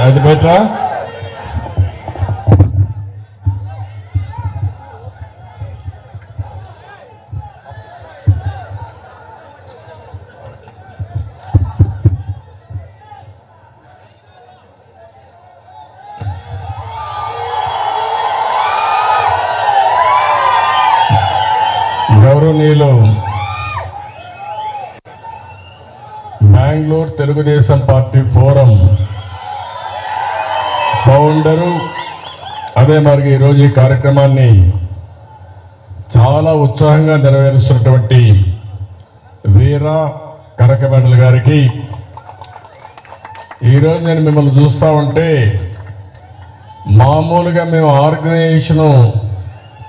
అది బయట గౌరవనీయులు Bengaluru Telugu Desam party forum founder, అదే మరి ఈరోజు ఈ కార్యక్రమాన్ని చాలా ఉత్సాహంగా నెరవేరుస్తున్నటువంటి వీరా కరకబెండల గారికి, ఈరోజు నేను మిమ్మల్ని చూస్తూ ఉంటే మామూలుగా మేము ఆర్గనైజేషను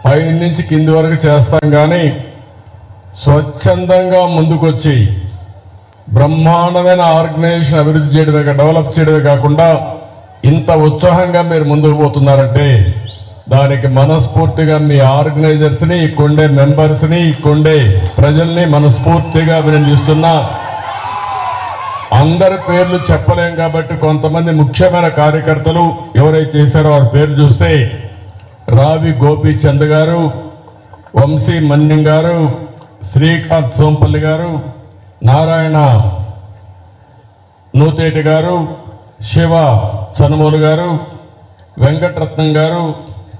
పై నుంచి కింది వరకు చేస్తాం, కానీ స్వచ్ఛందంగా ముందుకొచ్చి బ్రహ్మాండమైన ఆర్గనైజేషన్ అభివృద్ధి చేయడమే, డెవలప్ చేయడమే కాకుండా ఇంత ఉత్సాహంగా మీరు ముందుకు పోతున్నారంటే దానికి మనస్ఫూర్తిగా మీ ఆర్గనైజర్స్ని, ఇక్కడే మెంబర్స్ని, ఇక్కడే ప్రజల్ని మనస్ఫూర్తిగా అభినందిస్తున్నా. అందరి పేర్లు చెప్పలేం కాబట్టి కొంతమంది ముఖ్యమైన కార్యకర్తలు ఎవరైతే చేశారో వారి పేర్లు చూస్తే రావి గోపీచంద్ గారు, వంశీ మన్యం గారు, శ్రీకాంత్ సోంపల్లి గారు, నారాయణ నూతేటి గారు, శివ చనుమూలు గారు, వెంకటరత్నం గారు,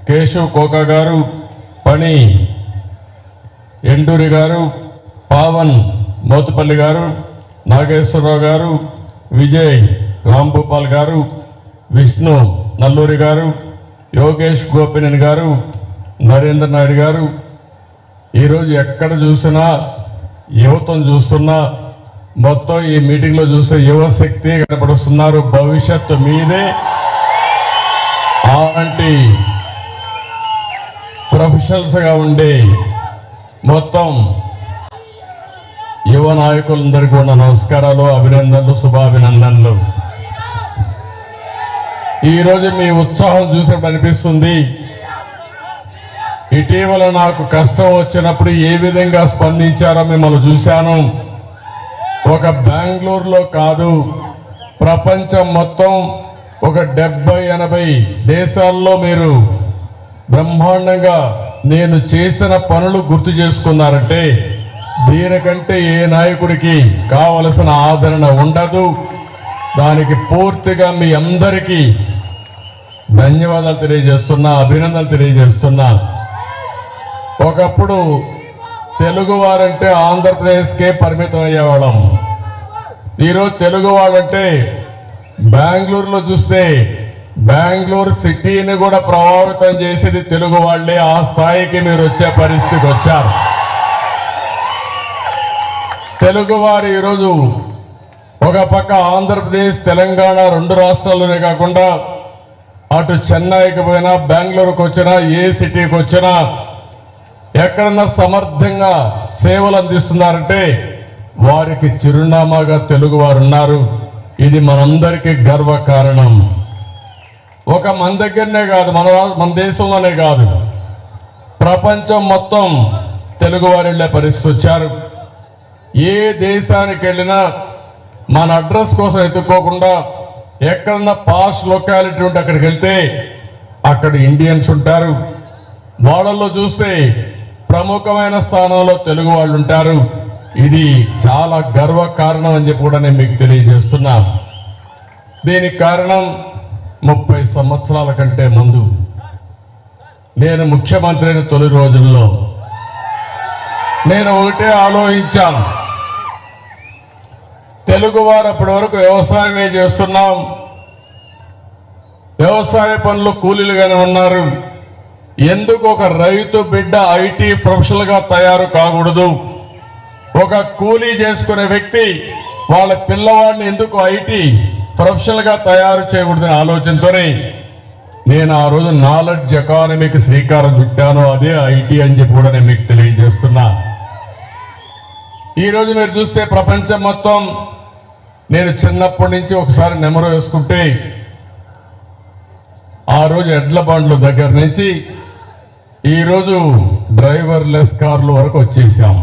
కేశవ్ కోకా గారు, పణి ఎండూరి గారు, పావన్ మోతుపల్లి గారు, నాగేశ్వరరావు గారు, విజయ్ రాంభూపాల్ గారు, విష్ణు నల్లూరి గారు, యోగేష్ గోపినేని గారు, నరేంద్ర నాయుడు గారు. ఈరోజు ఎక్కడ చూసినా యువతను చూస్తున్నా, మొత్తం ఈ మీటింగ్లో చూస్తే యువశక్తి కనపడుస్తున్నారు. భవిష్యత్తు మీదే. అలాంటి ప్రొఫెషనల్స్గా ఉండే మొత్తం యువ నాయకులందరికీ కూడా నమస్కారాలు, అభినందనలు, శుభాభినందనలు. ఈరోజు మీ ఉత్సాహం చూసినప్పుడు అనిపిస్తుంది, ఇటీవల నాకు కష్టం వచ్చినప్పుడు ఏ విధంగా స్పందించారో మిమ్మల్ని చూశాను. ఒక బెంగళూరులో కాదు, ప్రపంచం మొత్తం ఒక 70-80 దేశాల్లో మీరు బ్రహ్మాండంగా నేను చేసిన పనులు గుర్తు చేసుకున్నారంటే దీనికంటే ఏ నాయకుడికి కావలసిన ఆదరణ ఉండదు. దానికి పూర్తిగా మీ అందరికీ ధన్యవాదాలు తెలియజేస్తున్నా, అభినందనలు తెలియజేస్తున్నా. ఒకప్పుడు తెలుగువారంటే ఆంధ్రప్రదేశ్కే పరిమితం అయ్యేవాళ్ళం. ఈరోజు తెలుగువాడంటే బెంగళూరులో చూస్తే బెంగళూరు సిటీని కూడా ప్రభావితం చేసేది తెలుగు వాళ్ళే. ఆ స్థాయికి మీరు వచ్చే పరిస్థితికి వచ్చారు. తెలుగువారు ఈరోజు ఒక పక్క ఆంధ్రప్రదేశ్, తెలంగాణ 2 రాష్ట్రాల్లోనే కాకుండా అటు చెన్నైకి పోయినా, బెంగళూరుకు వచ్చినా, ఏ సిటీకి వచ్చినా ఎక్కడన్నా సమర్థంగా సేవలు అందిస్తున్నారంటే వారికి చిరునామాగా తెలుగు వారు ఉన్నారు. ఇది మనందరికీ గర్వ కారణం. ఒక మన దగ్గరనే కాదు, మన దేశంలోనే కాదు, ప్రపంచం మొత్తం తెలుగువారు వెళ్ళే పరిస్థితి వచ్చారు. ఏ దేశానికి వెళ్ళినా మన అడ్రస్ కోసం ఎత్తుక్కోకుండా ఎక్కడన్నా పాస్ట్ లొకాలిటీ ఉంటే అక్కడికి వెళ్తే అక్కడ ఇండియన్స్ ఉంటారు. వాళ్ళల్లో చూస్తే ప్రముఖమైన స్థానంలో తెలుగు వాళ్ళు ఉంటారు. ఇది చాలా గర్వ కారణం అని చెప్పి కూడా నేను మీకు తెలియజేస్తున్నా. దీనికి కారణం 30 సంవత్సరాల కంటే ముందు నేను ముఖ్యమంత్రి అయిన తొలి రోజుల్లో నేను ఒకటే ఆలోచించాను, తెలుగువారు అప్పటి వరకు వ్యవసాయమే చేస్తున్నాం, వ్యవసాయ పనులు కూలీలుగానే ఉన్నారు, ఎందుకు ఒక రైతు బిడ్డ ఐటీ ప్రొఫెషనల్ గా తయారు కాకూడదు? ఒక కూలీ చేసుకునే వ్యక్తి వాళ్ళ పిల్లవాడిని ఎందుకు ఐటీ ప్రొఫెషనల్ గా తయారు చేయకూడదని ఆలోచనతోనే నేను ఆ రోజు నాలెడ్జ్ ఎకానమీకి శ్రీకారం చుట్టాను. అదే ఐటీ అని చెప్పి కూడా నేను మీకు తెలియజేస్తున్నా. ఈ రోజు మీరు చూస్తే ప్రపంచం మొత్తం, నేను చిన్నప్పటి నుంచి ఒకసారి నెమరు వేసుకుంటే ఆ రోజు ఎడ్ల బండ్ల దగ్గర నుంచి ఈరోజు డ్రైవర్లెస్ కార్ల వరకు వచ్చేసాం.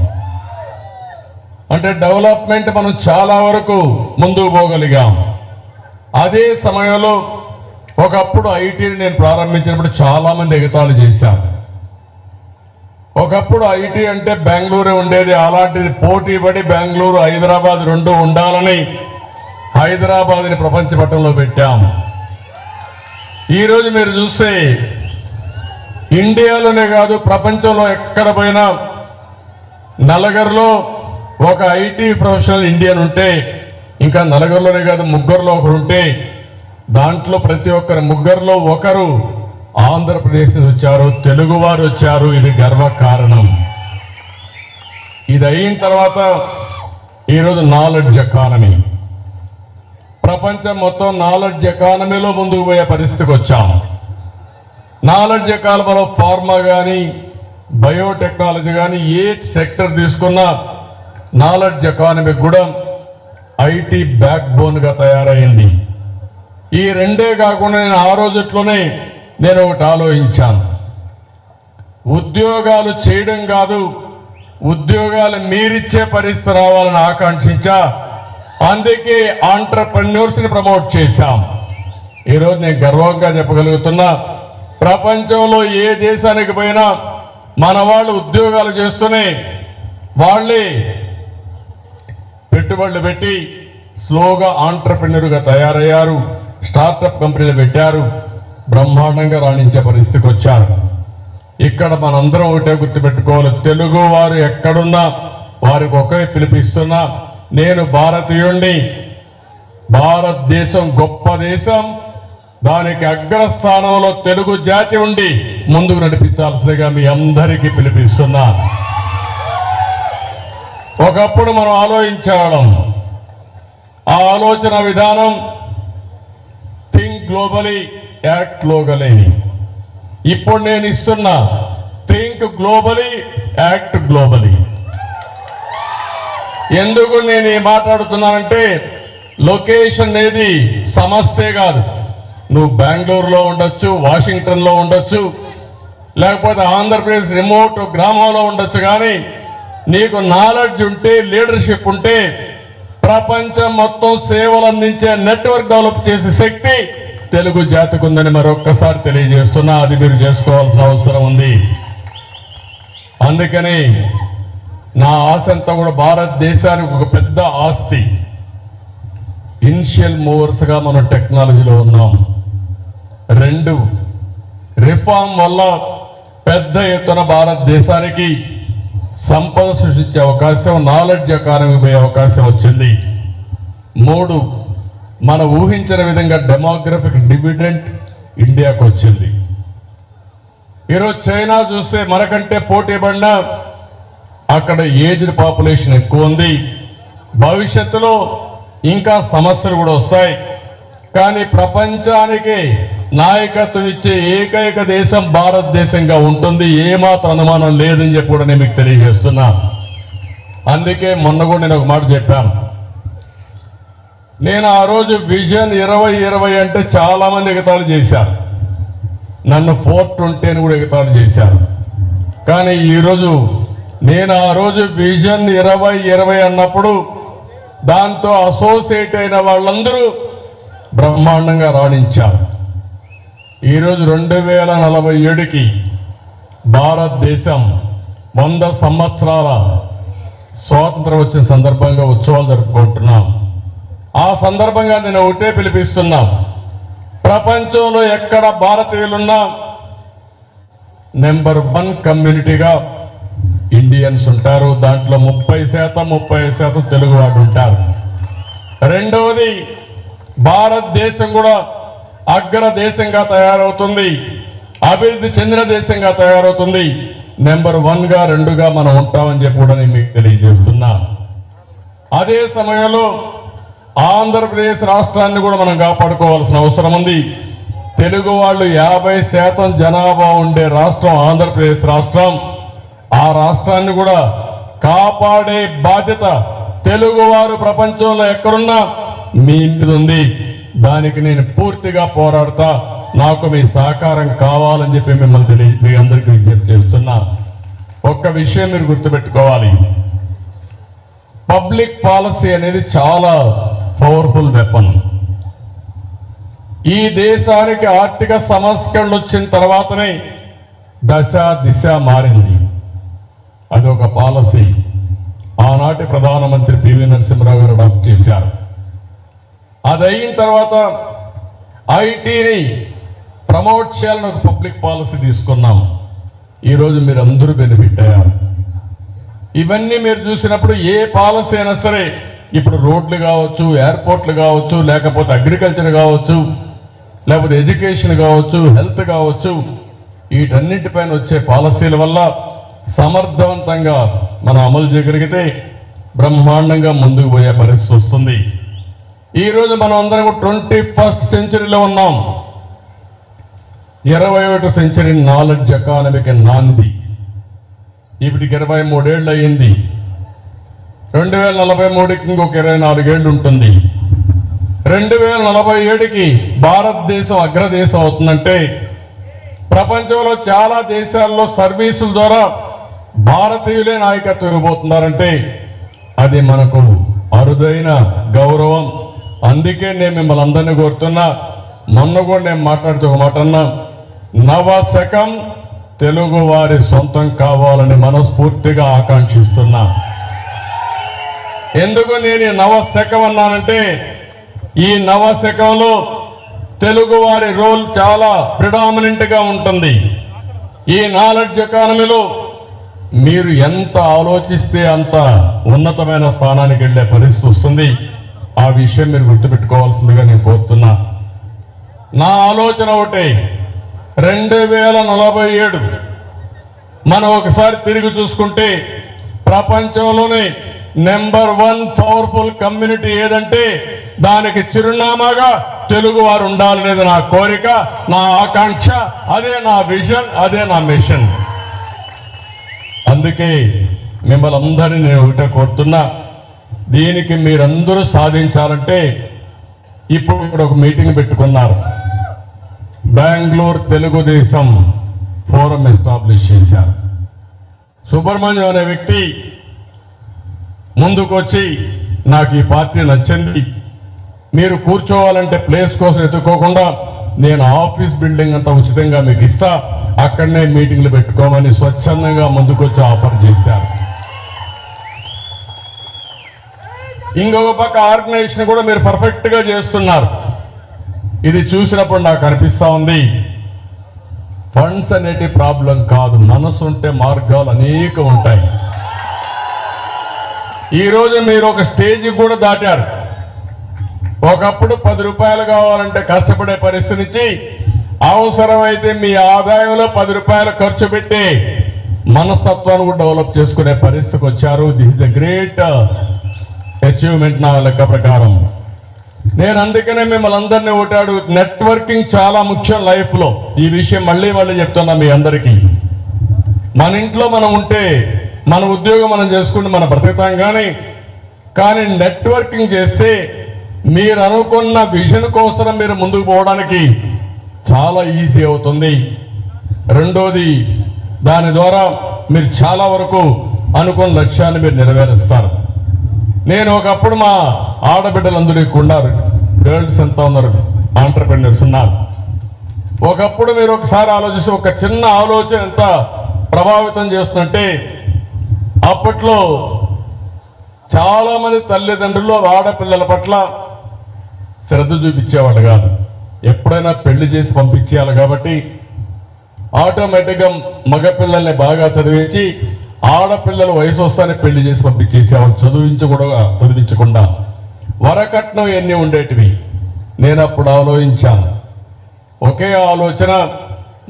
అంటే డెవలప్మెంట్ మనం చాలా వరకు ముందుకు పోగలిగాం. అదే సమయంలో ఒకప్పుడు ఐటీని నేను ప్రారంభించినప్పుడు చాలా మంది ఎగతాళి చేశారు. ఒకప్పుడు ఐటీ అంటే బెంగళూరు ఉండేది, అలాంటిది పోటీ పడి బెంగళూరు హైదరాబాద్ రెండు ఉండాలని హైదరాబాద్ని ప్రపంచ పటంలో పెట్టాం. ఈరోజు మీరు చూస్తే ఇండియాలోనే కాదు ప్రపంచంలో ఎక్కడ పోయినా నలుగురిలో ఒక ఐటీ ప్రొఫెషనల్ ఇండియన్ ఉంటే, ఇంకా నలుగురిలోనే కాదు ముగ్గురులో ఒకరు ఉంటే, దాంట్లో ప్రతి ఒక్కరు ముగ్గురులో ఒకరు ఆంధ్రప్రదేశ్ నుంచి వచ్చారు, తెలుగువారు వచ్చారు. ఇది గర్వకారణం. ఇది అయిన తర్వాత ఈరోజు నాలెడ్జ్ ఎకానమీ, ప్రపంచం మొత్తం నాలెడ్జ్ ఎకానమీలో ముందుకు పోయే పరిస్థితికి వచ్చాం. నాలెడ్జ్ ఎకానమీలో ఫార్మా కానీ బయోటెక్నాలజీ కానీ ఏ సెక్టర్ తీసుకున్నా నాలెడ్జ్ ఎకానమీ కూడా ఐటీ బ్యాక్ బోన్ గా తయారైంది. ఈ రెండే కాకుండా నేను ఆ రోజుట్లోనే నేను ఒకటి ఆలోచించాను. ఉద్యోగాలు చేయడం కాదు, ఉద్యోగాలు మీరిచ్చే పరిస్థితి రావాలని ఆకాంక్షించా. అందుకే ఆంటర్‌ప్రెన్యూర్స్ ని ప్రమోట్ చేశాం. ఈరోజు నేను గర్వంగా చెప్పగలుగుతున్నా, ప్రపంచంలో ఏ దేశానికి పోయినా మన వాళ్ళు ఉద్యోగాలు చేస్తూనే వాళ్ళే పెట్టుబడులు పెట్టి స్లోగా ఆంటర్‌ప్రెన్యూర్గా తయారయ్యారు, స్టార్టప్ కంపెనీలు పెట్టారు, బ్రహ్మాండంగా రాణించే పరిస్థితికి వచ్చారు. ఇక్కడ మనందరం ఒకటే గుర్తుపెట్టుకోవాలి, తెలుగు వారు ఎక్కడున్నా వారికి ఒకే పిలిపిస్తున్నా. నేను భారతీయుణ్ణి, భారతదేశం గొప్ప దేశం, దానికి అగ్రస్థానంలో తెలుగు జాతి ఉండి ముందుకు నడిపించాల్సిందిగా మీ అందరికీ పిలిపిస్తున్నా. ఒకప్పుడు మనం ఆలోచించడం, ఆ ఆలోచన విధానం థింక్ గ్లోబలీ యాక్ట్ లోకలీ. ఇప్పుడు నేను ఇస్తున్నా థింక్ గ్లోబలీ యాక్ట్ గ్లోబలీ. ఎందుకు నేను మాట్లాడుతున్నానంటే, లొకేషన్ అనేది సమస్యే కాదు. నువ్వు బెంగళూరులో ఉండొచ్చు, వాషింగ్టన్లో ఉండొచ్చు, లేకపోతే ఆంధ్రప్రదేశ్ రిమోట్ గ్రామంలో ఉండొచ్చు, కానీ నీకు నాలెడ్జ్ ఉంటే, లీడర్షిప్ ఉంటే ప్రపంచం మొత్తం సేవలు అందించే నెట్వర్క్ డెవలప్ చేసే శక్తి తెలుగు జాతికి ఉందని మరొక్కసారి తెలియజేస్తున్నా. అది మీరు చేసుకోవాల్సిన అవసరం ఉంది. అందుకని నా ఆశ అంతా కూడా భారతదేశానికి ఒక పెద్ద ఆస్తి. ఇనిషియల్ మూవర్స్ గా మనం టెక్నాలజీలో ఉన్నాం. 2, రిఫార్మ్ వల్ల పెద్ద ఎత్తున భారతదేశానికి సంపద సృష్టించే అవకాశం, నాలెడ్జ్ ఎకానమీ పోయే అవకాశం వచ్చింది. 3, మనం ఊహించిన విధంగా డెమోగ్రఫిక్ డివిడెంట్ ఇండియాకు వచ్చింది. ఈరోజు చైనా చూస్తే మనకంటే పోటీ పడినా అక్కడ ఏజ్డ్ పాపులేషన్ ఎక్కువ ఉంది. భవిష్యత్తులో ఇంకా సమస్యలు కూడా వస్తాయి. కానీ ప్రపంచానికి నాయకత్వం ఇచ్చే ఏకైక దేశం భారతదేశంగా ఉంటుంది, ఏమాత్రం అనుమానం లేదని చెప్పి కూడా నేను మీకు తెలియజేస్తున్నా. అందుకే మొన్న కూడా నేను ఒక మాట చెప్పాను. నేను ఆ రోజు విజన్ 2020 అంటే చాలా మంది ఎగతాళి చేశారు, నన్ను 420 అని కూడా ఎగతాళి చేశారు. కానీ ఈరోజు నేను ఆ రోజు విజన్ 2020 అన్నప్పుడు దాంతో అసోసియేట్ అయిన వాళ్ళందరూ బ్రహ్మాండంగా రాణించారు. ఈరోజు 2047కి భారతదేశం 100 సంవత్సరాల స్వాతంత్రం వచ్చిన సందర్భంగా ఉత్సవాలు జరుపుకుంటున్నాం. ఆ సందర్భంగా నేను ఒకటే పిలిపిస్తున్నా, ప్రపంచంలో ఎక్కడ భారతీయులున్నా నెంబర్ 1 కమ్యూనిటీగా ఇండియన్స్ ఉంటారు. దాంట్లో 30% తెలుగు వాడు ఉంటారు. రెండవది, భారతదేశం కూడా అగ్ర దేశంగా తయారవుతుంది, అభివృద్ధి చెందిన దేశంగా తయారవుతుంది. నెంబర్ 1గా 2గా మనం ఉంటామని చెప్పి కూడా నేను మీకు తెలియజేస్తున్నా. అదే సమయంలో ఆంధ్రప్రదేశ్ రాష్ట్రాన్ని కూడా మనం కాపాడుకోవాల్సిన అవసరం ఉంది. తెలుగు వాళ్ళు 50% జనాభా ఉండే రాష్ట్రం ఆంధ్రప్రదేశ్ రాష్ట్రం. ఆ రాష్ట్రాన్ని కూడా కాపాడే బాధ్యత తెలుగువారు ప్రపంచంలో ఎక్కడున్నా మీ మీద ఉంది. దానికి నేను పూర్తిగా పోరాడతా. నాకు మీ సహకారం కావాలని చెప్పి మిమ్మల్ని మీ అందరికీ విజ్ఞప్తి చేస్తున్నా. ఒక్క విషయం మీరు గుర్తుపెట్టుకోవాలి, పబ్లిక్ పాలసీ అనేది చాలా పవర్ఫుల్ వెపన్. ఈ దేశానికి ఆర్థిక సంస్కరణలు వచ్చిన తర్వాతనే దశ దిశ మారింది. అదొక పాలసీ ఆనాటి ప్రధానమంత్రి పివి నరసింహరావు గారు అడాప్ట్ చేశారు. అది అయిన తర్వాత ఐటీని ప్రమోట్ చేయాలని ఒక పబ్లిక్ పాలసీ తీసుకున్నాం. ఈరోజు మీరు అందరూ బెనిఫిట్ అయ్యారు. ఇవన్నీ మీరు చూసినప్పుడు ఏ పాలసీ అయినా సరే, ఇప్పుడు రోడ్లు కావచ్చు, ఎయిర్పోర్ట్లు కావచ్చు, లేకపోతే అగ్రికల్చర్ కావచ్చు, లేకపోతే ఎడ్యుకేషన్ కావచ్చు, హెల్త్ కావచ్చు, వీటన్నింటిపైన వచ్చే పాలసీల వల్ల సమర్థవంతంగా మనం అమలు చేయగలిగితే బ్రహ్మాండంగా ముందుకు పోయే పరిస్థితి వస్తుంది. ఈరోజు మనం అందరం 21st సెంచరీలో ఉన్నాం. 21వ సెంచరీ నాలెడ్జ్ ఎకానమీకి నాంది. ఇప్పటికి 23 ఏళ్ళు అయ్యింది. 2043కి ఇంకొక 24 ఏళ్ళు ఉంటుంది. 2047కి భారతదేశం అగ్రదేశం అవుతుందంటే, ప్రపంచంలో చాలా దేశాల్లో సర్వీసుల ద్వారా భారతీయులే నాయకత్వం ఇవ్వబోతున్నారంటే అది మనకు అరుదైన గౌరవం. అందుకే నేను మిమ్మల్ని అందరినీ కోరుతున్నా, మొన్న కూడా నేను మాట్లాడుతూ ఒక మాట అన్నా, నవశకం తెలుగు వారి సొంతం కావాలని మనస్ఫూర్తిగా ఆకాంక్షిస్తున్నా. ఎందుకు నేను ఈ నవశకం అన్నానంటే, ఈ నవశకంలో తెలుగు వారి రోల్ చాలా ప్రిడామినెంట్ గా ఉంటుంది. ఈ నాలెడ్జ్ ఎకానమీలో మీరు ఎంత ఆలోచిస్తే అంత ఉన్నతమైన స్థానానికి వెళ్లే పరిస్థితి వస్తుంది. ఆ విషయం మీరు గుర్తుపెట్టుకోవాల్సిందిగా నేను కోరుతున్నా. నా ఆలోచన ఒకటే, 2047 మనం ఒకసారి తిరిగి చూసుకుంటే ప్రపంచంలోనే నెంబర్ 1 పవర్ఫుల్ కమ్యూనిటీ ఏదంటే దానికి చిరునామాగా తెలుగు వారు ఉండాలనేది నా కోరిక, నా ఆకాంక్ష, అదే నా విజన్, అదే నా మిషన్. అందుకే మిమ్మల్ని అందరినీ నేను ఒకటే కోరుతున్నా, దీనికి మీరందరూ సాధించాలంటే ఇప్పుడు ఒక మీటింగ్ పెట్టుకున్నారు. బెంగళూరు తెలుగుదేశం ఫోరం ఎస్టాబ్లిష్ చేశారు. సుబ్రహ్మణ్యం అనే వ్యక్తి ముందుకు వచ్చి, నాకు ఈ పార్టీ నచ్చింది, మీరు కూర్చోవాలంటే ప్లేస్ కోసం ఎత్తుకోకుండా నేను ఆఫీస్ బిల్డింగ్ అంతా ఉచితంగా మీకు ఇస్తా, అక్కడనే మీటింగ్లు పెట్టుకోమని స్వచ్ఛందంగా ముందుకొచ్చి ఆఫర్ చేశారు. ఇంకొక పక్క ఆర్గనైజేషన్ కూడా మీరు పర్ఫెక్ట్ గా చేస్తున్నారు. ఇది చూసినప్పుడు నాకు అనిపిస్తా ఉంది, ఫండ్స్ అనేటి ప్రాబ్లం కాదు, మనసు ఉంటే మార్గాలు అనేక ఉంటాయి. ఈరోజు మీరు ఒక స్టేజ్ కూడా దాటారు. ఒకప్పుడు 10 రూపాయలు కావాలంటే కష్టపడే పరిస్థితి నుంచి అవసరమైతే మీ ఆదాయంలో 10 రూపాయలు ఖర్చు పెట్టి మనస్తత్వాన్ని కూడా డెవలప్ చేసుకునే పరిస్థితికి వచ్చారు. This is the great achievement నా లెక్క ప్రకారం. నేను అందుకనే మిమ్మల్ని అందరినీ ఓటాడు, నెట్వర్కింగ్ చాలా ముఖ్యం లైఫ్ లో. ఈ విషయం మళ్ళీ చెప్తున్నా మీ అందరికీ. మన ఇంట్లో మనం ఉంటే, మన ఉద్యోగం మనం చేసుకుంటే మనం బ్రతుకుతాం, కానీ నెట్వర్కింగ్ చేస్తే మీరు అనుకున్న విజన్ కోసం మీరు ముందుకు పోవడానికి చాలా ఈజీ అవుతుంది. రెండోది, దాని ద్వారా మీరు చాలా వరకు అనుకున్న లక్ష్యాన్ని మీరు నెరవేరుస్తారు. నేను ఒకప్పుడు మా ఆడబిడ్డలందరూ ఇక్కడ ఉన్నారు, గర్ల్స్ ఎంత ఉన్నారు, ఆంటర్‌ప్రెన్యూర్స్ ఉన్నారు. ఒకప్పుడు మీరు ఒకసారి ఆలోచిస్తే ఒక చిన్న ఆలోచన ఎంత ప్రభావితం చేస్తుందంటే, అప్పట్లో చాలా మంది తల్లిదండ్రులు ఆడపిల్లల పట్ల శ్రద్ధ చూపించేవాళ్ళు కాదు. ఎప్పుడైనా పెళ్లి చేసి పంపించేయాలి కాబట్టి ఆటోమేటిక్గా మగపిల్లల్ని బాగా చదివించి ఆడపిల్లల వయసు వస్తానే పెళ్లి చేసి పంపించేసేవాళ్ళు, చదివించకుండా. వరకట్నం ఎన్ని ఉండేటివి. నేను అప్పుడు ఆలోచించాను, ఒకే ఆలోచన,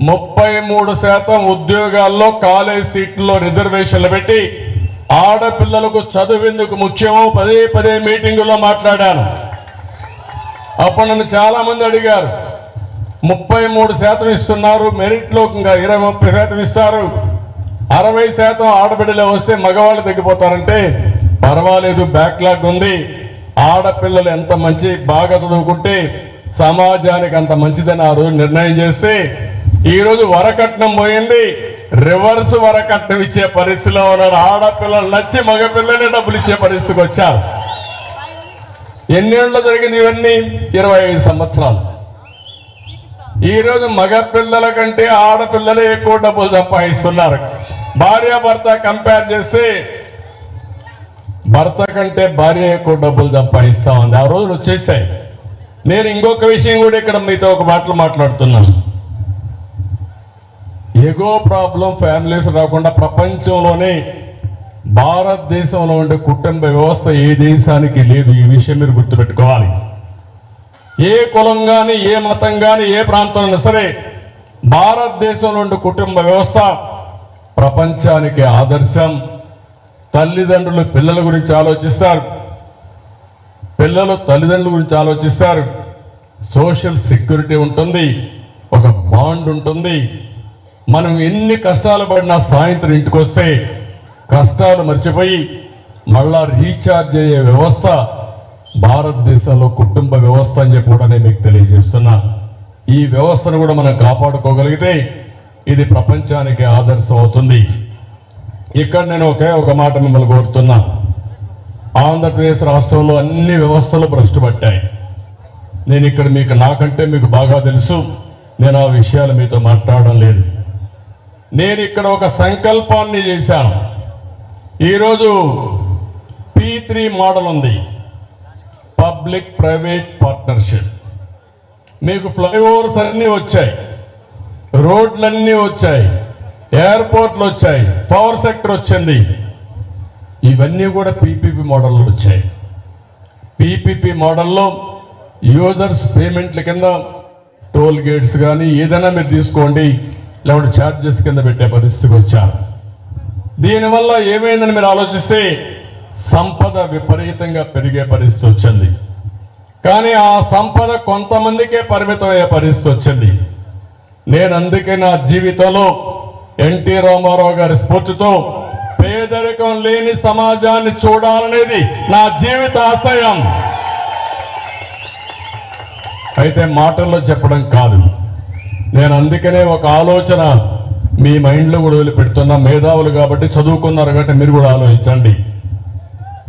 33% ఉద్యోగాల్లో కాలేజ్ సీట్లలో రిజర్వేషన్లు పెట్టి ఆడపిల్లలకు చదువెందుకు ముఖ్యమో పదే మీటింగుల్లో మాట్లాడాను. అప్పుడు నన్ను చాలా మంది అడిగారు, 33% ఇస్తున్నారు, మెరిట్లో ఇంకా 20-30% ఇస్తారు, 60% ఆడబిడ్డలే వస్తే మగవాళ్ళు తగ్గిపోతారంటే పర్వాలేదు, బ్యాక్లాగ్ ఉంది. ఆడపిల్లలు ఎంత బాగా చదువుకుంటే సమాజానికి అంత మంచిదని ఆ రోజు నిర్ణయం చేస్తే ఈ రోజు వరకట్నం పోయింది, రివర్స్ వరకట్నం ఇచ్చే పరిస్థితిలో ఉన్నారు. ఆడపిల్లలు నచ్చి మగపిల్లలే డబ్బులు ఇచ్చే పరిస్థితికి వచ్చారు. ఎన్నేళ్ళలో జరిగింది ఇవన్నీ? 25 సంవత్సరాలు. ఈ రోజు మగ పిల్లల కంటే ఆడపిల్లలే ఎక్కువ డబ్బులు సంపాదిస్తున్నారు. భార్యాభర్త కంపేర్ చేస్తే భర్త కంటే భార్య ఎక్కువ డబ్బులు సంపాదిస్తా ఉంది. ఆ రోజులు వచ్చేసాయి. నేను ఇంకొక విషయం కూడా ఇక్కడ మీతో ఒక మాట్లాడుతున్నాను. ఎగో ప్రాబ్లం ఫ్యామిలీస్ రాకుండా ప్రపంచంలోనే భారతదేశంలో ఉండే కుటుంబ వ్యవస్థ ఏ దేశానికి లేదు. ఈ విషయం మీరు గుర్తుపెట్టుకోవాలి. ఏ కులం కానీ, ఏ మతం కానీ, ఏ ప్రాంతంలో సరే భారతదేశంలో ఉండే కుటుంబ వ్యవస్థ ప్రపంచానికి ఆదర్శం. తల్లిదండ్రులు పిల్లల గురించి ఆలోచిస్తారు, పిల్లలు తల్లిదండ్రుల గురించి ఆలోచిస్తారు. సోషల్ సెక్యూరిటీ ఉంటుంది, ఒక బాండ్ ఉంటుంది. మనం ఎన్ని కష్టాలు పడినా సాయంత్రం ఇంటికి వస్తే కష్టాలు మర్చిపోయి మళ్ళా రీఛార్జ్ అయ్యే వ్యవస్థ భారతదేశంలో కుటుంబ వ్యవస్థ అని చెప్పి కూడా నేను మీకు తెలియజేస్తున్నా. ఈ వ్యవస్థను కూడా మనం కాపాడుకోగలిగితే ఇది ప్రపంచానికి ఆదర్శం అవుతుంది. ఇక్కడ నేను ఒక మాట మిమ్మల్ని కోరుతున్నా. ఆంధ్రప్రదేశ్ రాష్ట్రంలో అన్ని వ్యవస్థలు భ్రష్టు పట్టాయి. నేను ఇక్కడ నాకంటే మీకు బాగా తెలుసు. నేను ఆ విషయాలు మీతో మాట్లాడడం లేదు. నేను ఇక్కడ ఒక సంకల్పాన్ని చేశాను. ఈరోజు P3 మోడల్ ఉంది, పబ్లిక్ ప్రైవేట్ పార్ట్నర్షిప్. మీకు ఫ్లైఓవర్స్ అన్నీ వచ్చాయి, రోడ్లన్నీ వచ్చాయి, ఎయిర్పోర్ట్లు వచ్చాయి, పవర్ సెక్టర్ వచ్చింది. ఇవన్నీ కూడా PPP మోడల్లో వచ్చాయి. PPP మోడల్లో యూజర్స్ పేమెంట్ల కింద టోల్ గేట్స్ కానీ ఏదైనా మీరు తీసుకోండి, లేకపోతే ఛార్జెస్ కింద పెట్టే పరిస్థితికి వచ్చారు. దీనివల్ల ఏమైందని మీరు ఆలోచిస్తే సంపద విపరీతంగా పెరిగే పరిస్థితి వచ్చింది. కానీ ఆ సంపద కొంతమందికే పరిమితం అయ్యే పరిస్థితి వచ్చింది. నేను అందుకే నా జీవితంలో ఎన్టీ రామారావు గారి స్ఫూర్తితో పేదరికం లేని సమాజాన్ని చూడాలనేది నా జీవిత ఆశయం. అయితే మాటల్లో చెప్పడం కాదు. నేను అందుకనే ఒక ఆలోచన మీ మైండ్లో కూడా వదిలిపెడుతున్నా. మేధావులు కాబట్టి, చదువుకున్నారు కాబట్టి మీరు కూడా ఆలోచించండి.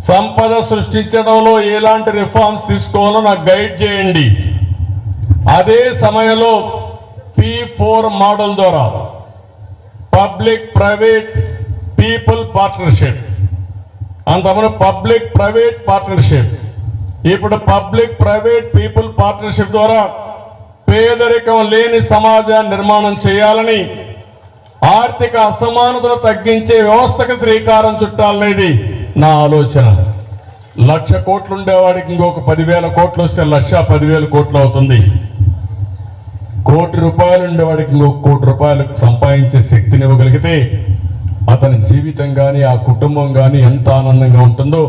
సంపద సృష్టించడంలో ఎలాంటి రిఫార్మ్స్ తీసుకోవాలో నాకు గైడ్ చేయండి. అదే సమయంలో P4 మోడల్ ద్వారా పబ్లిక్ ప్రైవేట్ పీపుల్ పార్ట్నర్షిప్, అంతకుముందు పబ్లిక్ ప్రైవేట్ పార్ట్నర్షిప్, ఇప్పుడు పబ్లిక్ ప్రైవేట్ పీపుల్ పార్ట్నర్షిప్ ద్వారా పేదరికం లేని సమాజాన్ని నిర్మాణం చేయాలని, ఆర్థిక అసమానతలు తగ్గించే వ్యవస్థకు శ్రీకారం చుట్టాలనేది నా ఆలోచన. 1,00,000 కోట్లు ఉండేవాడికి ఇంకొక 10,000 కోట్లు వస్తే 1,10,000 కోట్లు అవుతుంది. ₹1,00,000 ఉండేవాడికి ఇంకొక ₹1,00,00,000 సంపాదించే శక్తిని ఇవ్వగలిగితే అతని జీవితం కానీ, ఆ కుటుంబం కానీ ఎంత ఆనందంగా ఉంటుందో,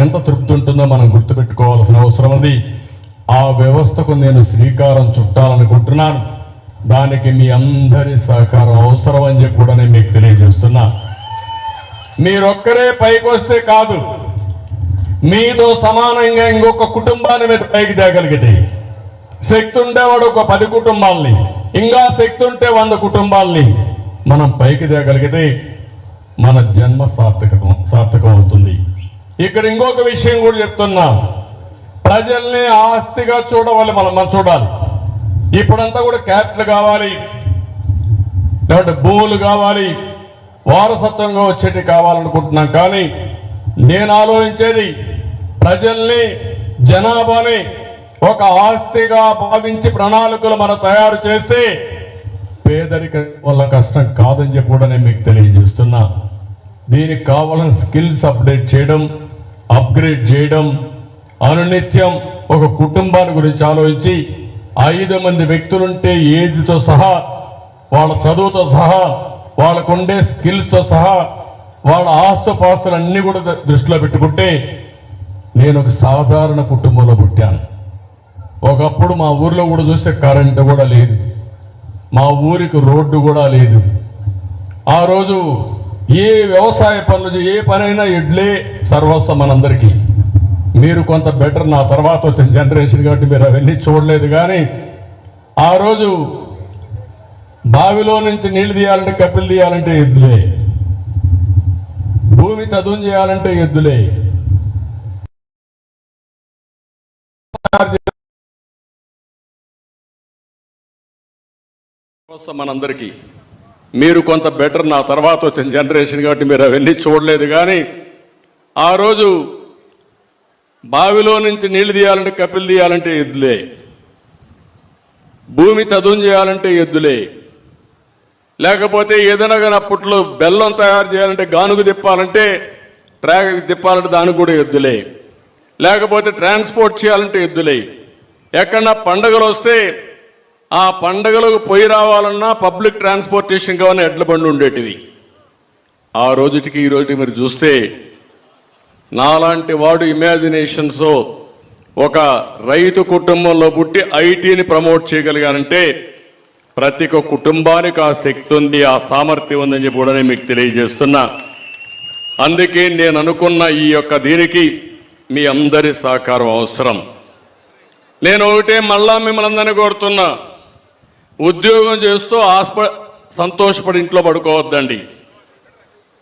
ఎంత తృప్తి ఉంటుందో మనం గుర్తుపెట్టుకోవాల్సిన అవసరం ఉంది. ఆ వ్యవస్థకు నేను శ్రీకారం చుట్టాలనుకుంటున్నాను. దానికి మీ అందరి సహకారం అవసరం అని చెప్పి కూడా నేను మీకు తెలియజేస్తున్నా. మీరొక్కరే పైకి వస్తే కాదు, మీతో సమానంగా ఇంకొక కుటుంబాన్ని మీరు పైకి తేగలిగితే, శక్తి ఉండేవాడు ఒక 10 కుటుంబాలని, ఇంకా శక్తి ఉంటే 100 కుటుంబాలని మనం పైకి తేగలిగితే మన జన్మ సార్థకం అవుతుంది. ఇక్కడ ఇంకొక విషయం కూడా చెప్తున్నా. ప్రజల్ని ఆస్తిగా మనం చూడాలి. ఇప్పుడంతా కూడా క్యాపిటల్ కావాలి, లేదంటే భూములు కావాలి, వారసత్వంగా వచ్చేటి కావాలనుకుంటున్నాం. కానీ నేను ఆలోచించేది ప్రజల్ని, జనాభాని ఒక ఆస్తిగా భావించి ప్రణాళికలు మనం తయారు చేస్తే పేదరికం వల్ల కష్టం కాదని చెప్పి కూడా నేను మీకు తెలియజేస్తున్నా. దీనికి కావాలని స్కిల్స్ అప్డేట్ చేయడం, అప్గ్రేడ్ చేయడం, అనునిత్యం ఒక కుటుంబాన్ని గురించి ఆలోచించి 5 మంది వ్యక్తులుంటే ఏజ్తో సహా, వాళ్ళ చదువుతో సహా, వాళ్ళకుండే స్కిల్స్తో సహా, వాళ్ళ ఆస్తుపాస్తులు అన్నీ కూడా దృష్టిలో పెట్టుకుంటే, నేను ఒక సాధారణ కుటుంబంలో పుట్టాను. ఒకప్పుడు మా ఊర్లో కూడా చూస్తే కరెంటు కూడా లేదు, మా ఊరికి రోడ్డు కూడా లేదు. ఆ రోజు ఏ వ్యవసాయ పనులు, ఏ పనైనా ఎడ్లే సర్వస్వం మనందరికీ. మీరు కొంత బెటర్, నా తర్వాత వచ్చిన జనరేషన్ కాబట్టి మీరు అవన్నీ చూడలేదు. కానీ ఆ రోజు బావిలో నుంచి నీళ్లు తీయాలంటే, కపిలు తీయాలంటే ఎద్దులే, భూమి చదువు చేయాలంటే ఎద్దులే. మనందరికీ మీరు కొంత బెటర్, నా తర్వాత వచ్చిన జనరేషన్ కాబట్టి మీరు అవన్నీ చూడలేదు. కానీ ఆ రోజు బావిలో నుంచి నీళ్లు తీయాలంటే, కపిలు తీయాలంటే ఎద్దులే, భూమి చదును చేయాలంటే ఎద్దులే, లేకపోతే ఏదైనా కానీ అప్పట్లో బెల్లం తయారు చేయాలంటే, గానుగు తిప్పాలంటే, ట్రాక్ తిప్పాలంటే దానికి కూడా ఎద్దులే, లేకపోతే ట్రాన్స్పోర్ట్ చేయాలంటే ఎద్దులే. ఎక్కడన్నా పండగలు వస్తే ఆ పండగలకు పోయి రావాలన్నా పబ్లిక్ ట్రాన్స్పోర్టేషన్ కావాలని ఎడ్ల బండి ఉండేటివి. ఆ రోజుకి ఈ రోజుకి మీరు చూస్తే నాలాంటి వాడు ఇమాజినేషన్స్తో ఒక రైతు కుటుంబంలో పుట్టి ఐటీని ప్రమోట్ చేయగలిగానంటే ప్రతి ఒక్క కుటుంబానికి ఆ శక్తి ఉంది, ఆ సామర్థ్యం ఉందని చెప్పి కూడా నేను మీకు తెలియజేస్తున్నా. అందుకే నేను అనుకున్న ఈ యొక్క దీనికి మీ అందరి సహకారం అవసరం. నేను ఒకటే మళ్ళా మిమ్మల్ని అందరినీ కోరుతున్నా, ఉద్యోగం చేస్తూ సంతోషపడి ఇంట్లో పడుకోవద్దండి.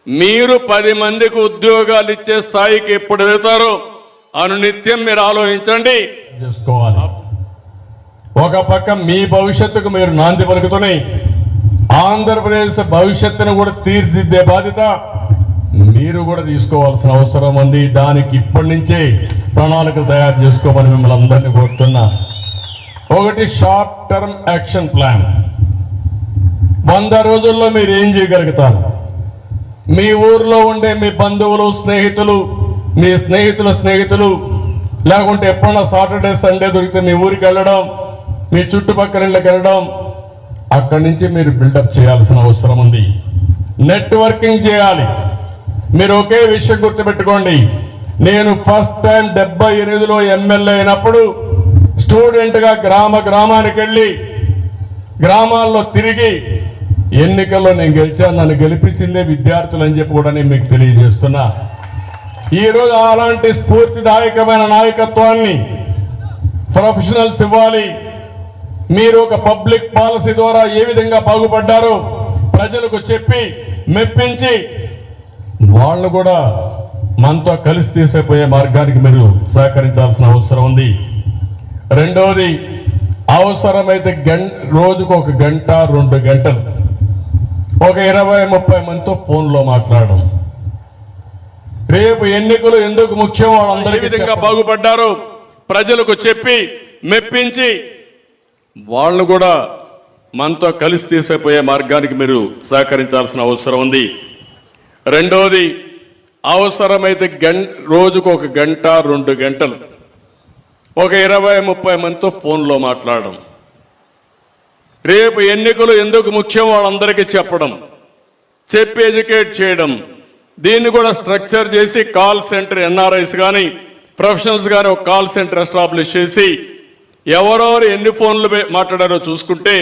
మీరు 10 మందికి ఉద్యోగాలు ఇచ్చే స్థాయికి ఎప్పుడు వెళ్తారో అనునిత్యం మీరు ఆలోచించండి, చేసుకోవాలి. ఒక పక్క మీ భవిష్యత్తుకు మీరు నాంది పలుకుతూనే ఆంధ్రప్రదేశ్ భవిష్యత్తును కూడా తీర్చిదిద్దే బాధ్యత మీరు కూడా తీసుకోవాల్సిన అవసరం ఉంది. దానికి ఇప్పటి నుంచే ప్రణాళికలు తయారు చేసుకోమని మిమ్మల్ని అందరినీ కోరుతున్నా. ఒకటి షార్ట్ టర్మ్ యాక్షన్ ప్లాన్. 100 రోజుల్లో మీరు ఏం చేయగలుగుతారు? మీ ఊర్లో ఉండే మీ బంధువులు, స్నేహితులు, మీ స్నేహితుల స్నేహితులు, లేకుంటే ఎప్పుడన్నా సాటర్డే సండే దొరికితే మీ ఊరికి వెళ్ళడం, మీ చుట్టుపక్కల ఇళ్ళకి వెళ్ళడం, అక్కడి నుంచి మీరు బిల్డప్ చేయాల్సిన అవసరం ఉంది. నెట్వర్కింగ్ చేయాలి. మీరు ఒకే విషయం గుర్తుపెట్టుకోండి, నేను ఫస్ట్ టైం 78లో ఎమ్మెల్యే అయినప్పుడు స్టూడెంట్గా గ్రామానికి వెళ్ళి గ్రామాల్లో తిరిగి ఎన్నికల్లో నేను గెలిచాను, నన్ను గెలిపించిందే విద్యార్థులు అని చెప్పి కూడా నేను మీకు తెలియజేస్తున్నా. ఈరోజు అలాంటి స్ఫూర్తిదాయకమైన నాయకత్వాన్ని ప్రొఫెషనల్స్ ఇవ్వాలి. మీరు ఒక పబ్లిక్ పాలసీ ద్వారా ఏ విధంగా బాగుపడ్డారో ప్రజలకు చెప్పి మెప్పించి వాళ్ళు కూడా మనతో కలిసి తీసిపోయే మార్గానికి మీరు సహకరించాల్సిన అవసరం ఉంది. రెండవది, అవసరమైతే రోజుకు 1 గంట 2 గంటలు ఒక 20-30 మందితో ఫోన్లో మాట్లాడడం. రేపు ఎన్నికలు ఎందుకు ముఖ్యం వాళ్ళందరికీ విధంగా బాగుపడ్డారు ప్రజలకు చెప్పి మెప్పించి వాళ్ళు కూడా మనతో కలిసి తీసిపోయే మార్గానికి మీరు సహకరించాల్సిన అవసరం ఉంది. రెండవది, అవసరమైతే రోజుకు 1 గంట 2 గంటలు ఒక 20-30 మందితో ఫోన్లో మాట్లాడడం. రేపు ఎన్నికలు ఎందుకు ముఖ్యం వాళ్ళందరికీ చెప్పడం, చెప్పి ఎడ్యుకేట్ చేయడం. దీన్ని కూడా స్ట్రక్చర్ చేసి కాల్ సెంటర్, ఎన్ఆర్ఐస్ కానీ ప్రొఫెషనల్స్ కానీ ఒక కాల్ సెంటర్ ఎస్టాబ్లిష్ చేసి ఎవరెవరు ఎన్ని ఫోన్లు మాట్లాడారో చూసుకుంటే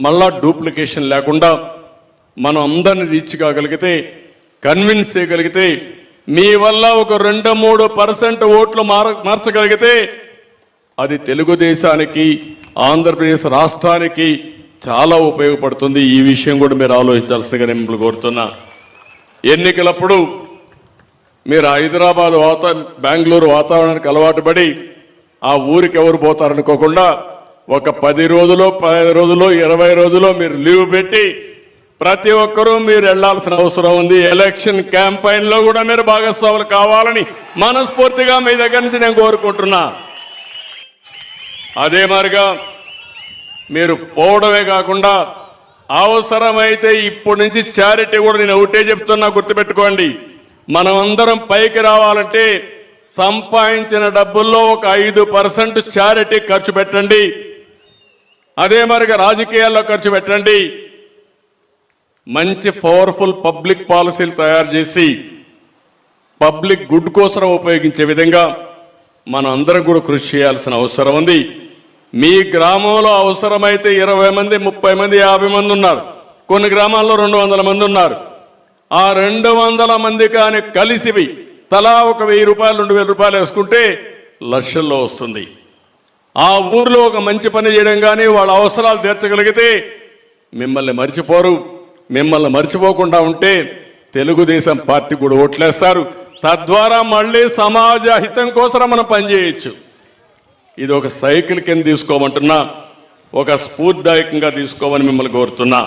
మళ్ళా డూప్లికేషన్ లేకుండా మనం అందరినీ రీచ్ కాగలిగితే, కన్విన్స్ చేయగలిగితే, మీ వల్ల ఒక 2-3% ఓట్లు మార్చగలిగితే అది తెలుగుదేశానికి, ఆంధ్రప్రదేశ్ రాష్ట్రానికి చాలా ఉపయోగపడుతుంది. ఈ విషయం కూడా మీరు ఆలోచించాల్సిందిగా నేను కోరుతున్నా. ఎన్నికలప్పుడు మీరు హైదరాబాద్ బెంగళూరు వాతావరణానికి అలవాటు పడి ఆ ఊరికి ఎవరు పోతారనుకోకుండా ఒక 10 రోజులు 15 రోజులు 20 రోజులు మీరు లీవ్ పెట్టి ప్రతి ఒక్కరూ మీరు వెళ్లాల్సిన అవసరం ఉంది. ఎలక్షన్ క్యాంపెయిన్లో కూడా మీరు భాగస్వాములు కావాలని మనస్ఫూర్తిగా మీ దగ్గర నుంచి నేను కోరుకుంటున్నా. అదే మాదిరిగా మీరు పోవడమే కాకుండా అవసరమైతే ఇప్పటి నుంచి చారిటీ కూడా నేను ఒకటే చెప్తున్నా, గుర్తుపెట్టుకోండి. మనం అందరం పైకి రావాలంటే సంపాదించిన డబ్బుల్లో ఒక 5% చారిటీ ఖర్చు పెట్టండి. అదే మాదిరిగా రాజకీయాల్లో ఖర్చు పెట్టండి. మంచి పవర్ఫుల్ పబ్లిక్ పాలసీలు తయారు చేసి పబ్లిక్ గుడ్ కోసం ఉపయోగించే విధంగా మనం అందరం కూడా కృషి చేయాల్సిన అవసరం ఉంది. మీ గ్రామంలో అవసరమైతే 20 మంది 30 మంది 50 మంది ఉన్నారు, కొన్ని గ్రామాల్లో 200 మంది ఉన్నారు. ఆ 200 మంది కానీ కలిసివి తలా ఒక 1000 రూపాయలు 2000 రూపాయలు వేసుకుంటే లక్షల్లో వస్తుంది. ఆ ఊర్లో ఒక మంచి పని చేయడం కానీ వాళ్ళ అవసరాలు తీర్చగలిగితే మిమ్మల్ని మర్చిపోరు. మిమ్మల్ని మర్చిపోకుండా ఉంటే తెలుగుదేశం పార్టీ కూడా ఓట్లేస్తారు. తద్వారా మళ్ళీ సమాజ హితం కోసం మనం పనిచేయచ్చు. ఇది ఒక సైకిల్ కింద తీసుకోమంటున్నా. ఒక స్ఫూర్తిదాయకంగా తీసుకోమని మిమ్మల్ని కోరుతున్నా.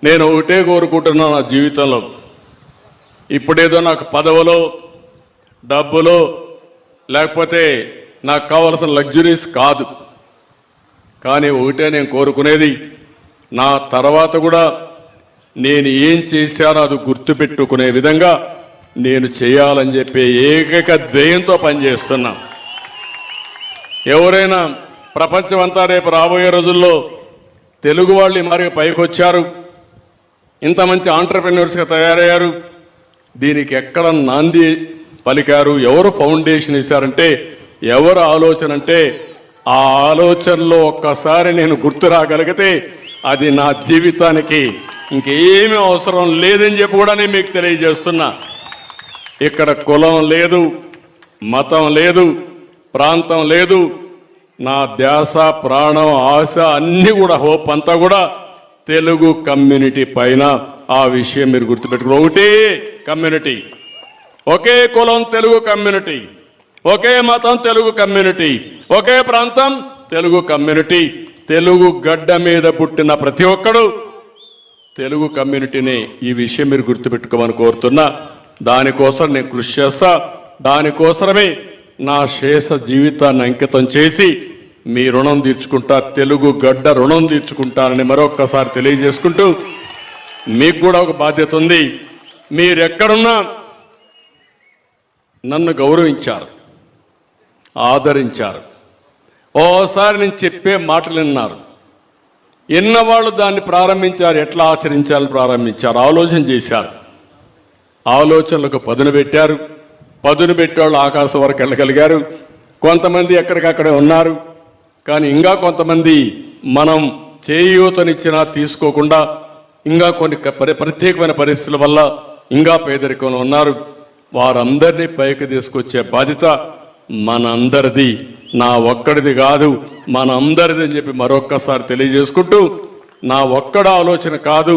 నేను ఒకటే కోరుకుంటున్నా నా జీవితంలో, ఇప్పుడేదో నాకు పదవులో డబ్బులో లేకపోతే నాకు కావలసిన లగ్జరీస్ కాదు, కానీ ఒకటే నేను కోరుకునేది, నా తర్వాత కూడా నేను ఏం చేశానో అది గుర్తుపెట్టుకునే విధంగా నేను చేయాలని చెప్పి ఏకైక ధ్యేయంతో పనిచేస్తున్నా. ఎవరైనా ప్రపంచమంతా రేపు రాబోయే రోజుల్లో తెలుగు వాళ్ళు ఈ మరి పైకి వచ్చారు, ఇంత మంచి ఆంటర్ప్రెన్యూర్స్గా తయారయ్యారు, దీనికి ఎక్కడ నాంది పలికారు, ఎవరు ఫౌండేషన్ ఇచ్చారంటే, ఎవరు ఆలోచన అంటే, ఆ ఆలోచనలో ఒక్కసారి నేను గుర్తు రాగలిగితే అది నా జీవితానికి ఇంకేమీ అవసరం లేదని చెప్పి కూడా నేను మీకు తెలియజేస్తున్నా. ఇక్కడ కులం లేదు, మతం లేదు, ప్రాంతం లేదు, నా ధ్యాస ప్రాణం ఆశ అన్నీ కూడా హోప్ అంతా కూడా తెలుగు కమ్యూనిటీ పైన. ఆ విషయం మీరు గుర్తుపెట్టుకుని, ఒకటే కమ్యూనిటీ, ఒకే కులం తెలుగు కమ్యూనిటీ, ఒకే మతం తెలుగు కమ్యూనిటీ, ఒకే ప్రాంతం తెలుగు కమ్యూనిటీ. తెలుగు గడ్డ మీద పుట్టిన ప్రతి ఒక్కడు తెలుగు కమ్యూనిటీని. ఈ విషయం మీరు గుర్తుపెట్టుకోమని కోరుతున్నా. దానికోసం నేను కృషి చేస్తా, దానికోసమే నా శేష జీవితాన్ని అంకితం చేసి మీ రుణం తీర్చుకుంటా, తెలుగు గడ్డ రుణం తీర్చుకుంటానని మరొక్కసారి తెలియజేసుకుంటూ, మీకు కూడా ఒక బాధ్యత ఉంది. మీరెక్కడున్నా నన్ను గౌరవించారు, ఆదరించారు, ఓసారి నేను చెప్పే మాటలు విన్నారు. ఎన్నవాళ్ళు దాన్ని ప్రారంభించారు, ఎట్లా ఆచరించాలని ప్రారంభించారు, ఆలోచన చేశారు, ఆలోచనలకు పదును పెట్టారు. పదును పెట్టేవాళ్ళు ఆకాశం వరకు వెళ్ళగలిగారు. కొంతమంది ఎక్కడికక్కడే ఉన్నారు, కానీ ఇంకా కొంతమంది మనం చేయూతనిచ్చినా తీసుకోకుండా ఇంకా కొన్ని ప్రత్యేకమైన పరిస్థితుల వల్ల ఇంకా పేదరికంలో ఉన్నారు. వారందరినీ పైకి తీసుకొచ్చే బాధ్యత మనందరిది, నా ఒక్కడిది కాదు, మనందరిది అని చెప్పి మరొక్కసారి తెలియజేసుకుంటూ, నా ఒక్కడి ఆలోచన కాదు,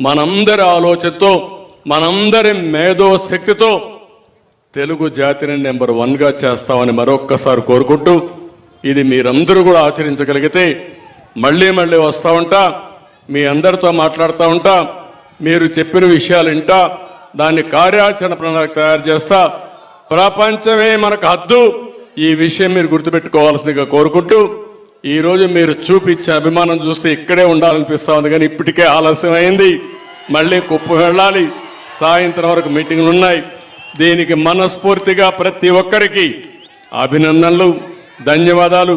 మనందరి ఆలోచనతో, మనందరి మేధో శక్తితో తెలుగు జాతిని నెంబర్ 1గా చేస్తామని మరొక్కసారి కోరుకుంటూ, ఇది మీరందరూ కూడా ఆచరించగలిగితే మళ్ళీ మళ్ళీ వస్తూ ఉంటా, మీ అందరితో మాట్లాడుతూ ఉంటా, మీరు చెప్పిన విషయాలు వింటా, దాన్ని కార్యాచరణ ప్రణాళిక తయారు చేస్తా. ప్రపంచమే మనకు హద్దు, ఈ విషయం మీరు గుర్తుపెట్టుకోవాల్సిందిగా కోరుకుంటూ, ఈరోజు మీరు చూపించే అభిమానం చూస్తే ఇక్కడే ఉండాలనిపిస్తూ ఉంది, కానీ ఇప్పటికే ఆలస్యమైంది, మళ్ళీ కుప్పం వెళ్ళాలి, సాయంత్రం వరకు మీటింగ్లు ఉన్నాయి. దీనికి మనస్ఫూర్తిగా ప్రతి ఒక్కరికి అభినందనలు, ధన్యవాదాలు.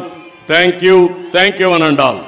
Thank you అనండాల్.